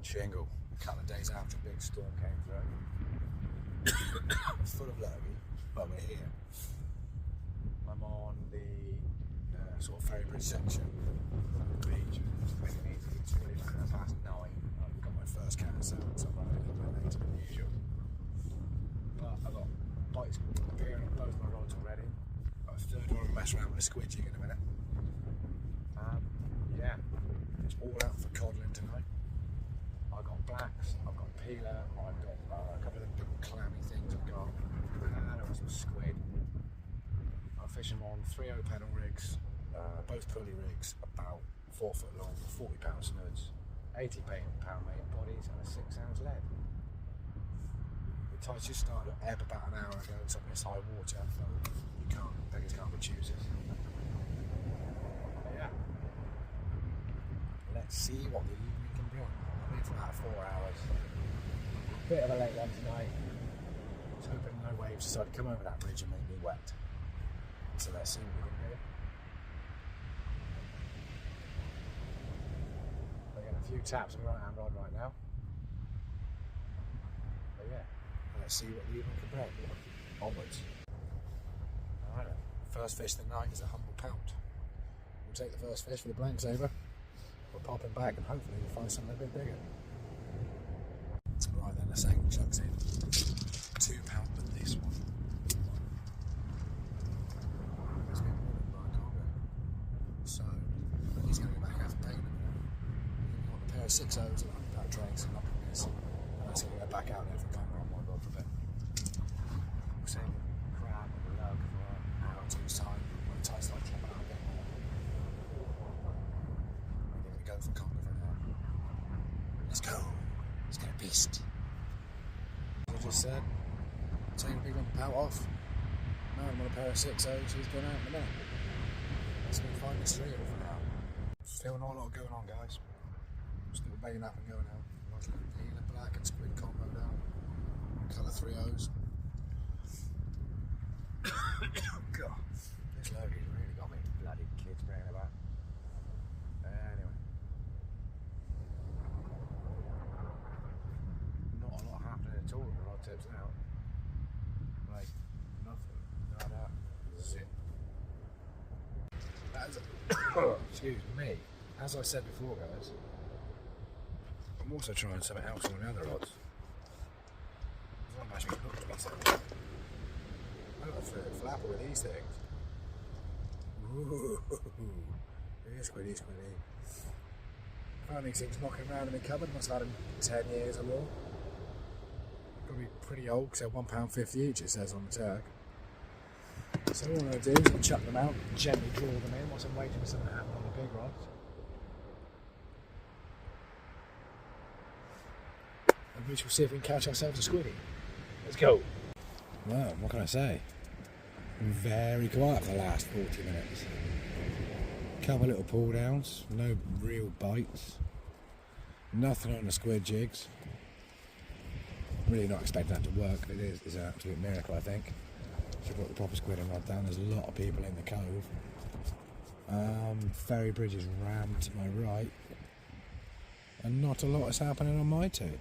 Shingle, a couple of days after a big storm came through. Full of lurgy, but we're here. I'm on the sort of ferry bridge section of the beach. It's really like 9:30. I've got my first cast out, so I'm running a little bit later than usual. But I've got bites appearing on both my rods already. Got a third one to mess around with a squid jig in a minute. Yeah, it's all out for codling tonight. I've got blacks, I've got peeler, I've got a couple of the big clammy things I've got, and I've got some squid. I'm fishing on 3/0 pedal rigs, both pulley rigs, about 4 foot long, 40 pound snoods, 80 pound main bodies, and a 6 ounce lead. The tides just started to ebb about an hour ago, so it's high water, so beggars can't be choosers. Yeah. Let's see what the evening can bring. I'm here for about 4 hours. Bit of a late one tonight. I was hoping no waves decided to come over that bridge and make me wet. So let's see what we can do. We're getting a few taps on the right hand rod right now. But yeah, let's see what the evening can bring. Onwards. Alright then. First fish of the night is a humble pout. We'll take the first fish for the blanks over. We'll pop him back and hopefully we'll find something a bit bigger. Right then, the second chuck's in. 2 pound with this one. It's been wanted by a conga. So, he's going to go back out to bait in a minute. We've got a pair of 6 O's and a pair of drakes and nothing this. And that's going to go back out there for conga on my rod for a bit. We'll save crab and the lug for an hour or two's time. When the tides start dropping out again. Go for conga for an hour. Let's go. Let's get a beast. As I just said, taking a big one pout off. Now I'm on a pair of 6 O's, he's going out in a minute. Let's go find this 3 for now. Still not a lot going on, guys. Still baiting up and going out. Nice little peeler, black and squid combo down. Colour 3 O's. God, this lurgy's really got me bloody kids bringing about. Anyway. Not a lot happening at all in the rod tips now. Like, nothing. Nada. Zip. Excuse me. As I said before, guys, I'm also trying something else on the other rods. I'm actually hooked to myself. I got a third flapper with these things. Ooh. Squiddy. Found these things knocking around in the cupboard, must have had them 10 years or more. Probably pretty old because they're £1.50 each, it says on the tag. So all I'm going to do is chuck them out, gently draw them in whilst I'm waiting for something to happen on the big rods. And we shall see if we can catch ourselves a squiddy. Let's go. Well, what can I say? Very quiet for the last 40 minutes. Couple little pull downs, no real bites, nothing on the squid jigs. Really not expecting that to work. It is, it's an absolute miracle, I think. Should put the proper squidding rod down. There's a lot of people in the cove. Ferry bridge is rammed to my right, and not a lot is happening on my two.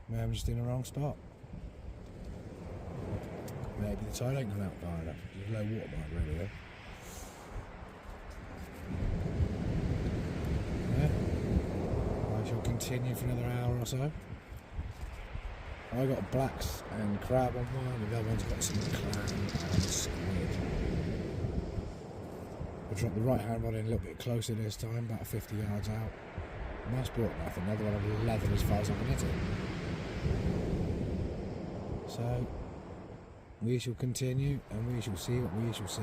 Maybe I'm just in the wrong spot. Maybe the tide ain't gone out far enough. There's low water mark really though. Yeah. I shall continue for another hour or so. I got blacks and crab on one, and the other one's got some clam and squid. I'll drop the right hand rod in a little bit closer this time, about 50 yards out. Must brought nothing, another one of 11 as far as I can hit it. So, we shall continue and we shall see what we shall see.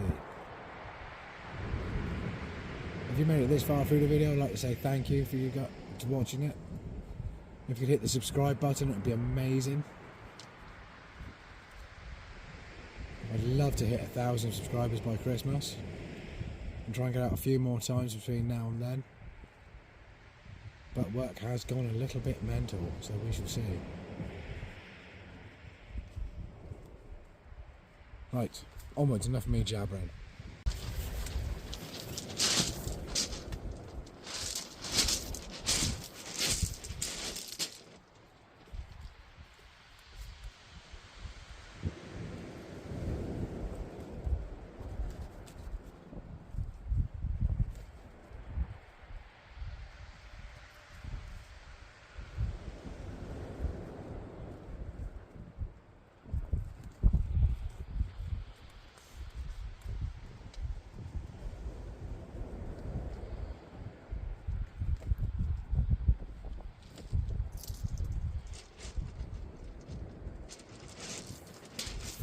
If you made it this far through the video, I'd like to say thank you for you watching it. If you could hit the subscribe button, it would be amazing. I'd love to hit 1,000 subscribers by Christmas and try and get out a few more times between now and then. But work has gone a little bit mental, so we shall see. Right, onwards, enough of me jabbering.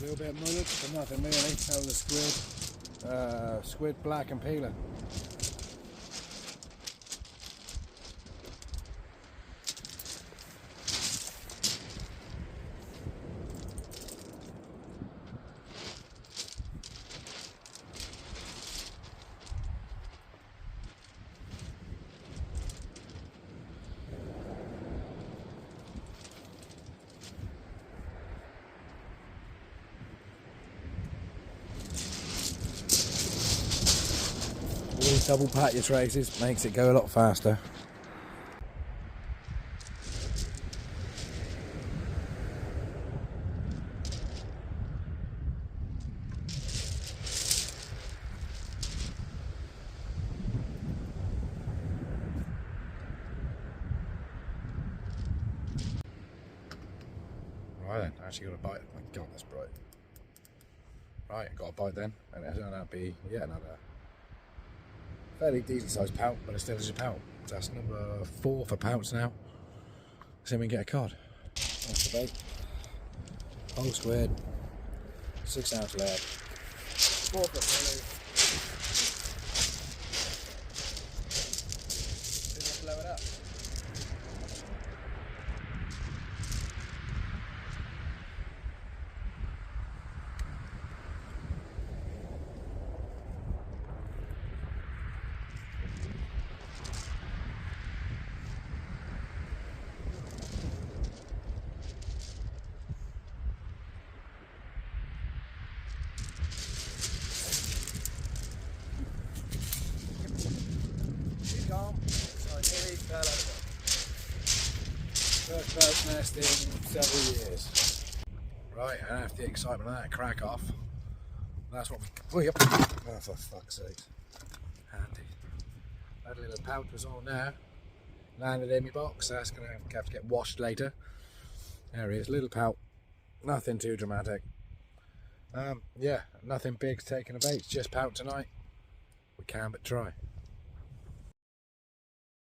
little bit mullet, but nothing really. That was a squid. Squid black and peeler. Always double pat your traces, makes it go a lot faster. Right then, I actually got a bite. Oh my god, that's bright. Right, got a bite then, and it turned out to be yet another fairly decent sized pout, but it still is a pout. So that's number 4 for pouts now. See if we can get a cod. That's the bait. Whole squid, 6 ounce lead, 4 foot belly. Didn't blow it up. Calm, so I nearly fell over. First bird's nest in several years. Right, and after the excitement of that crack off, that's what we. Oh, for fuck's sake. Handy. That little pout was on now. Landed in my box, that's going to have to get washed later. There he is, little pout. Nothing too dramatic. Yeah, nothing big's taking a bait, just pout tonight. We can but try.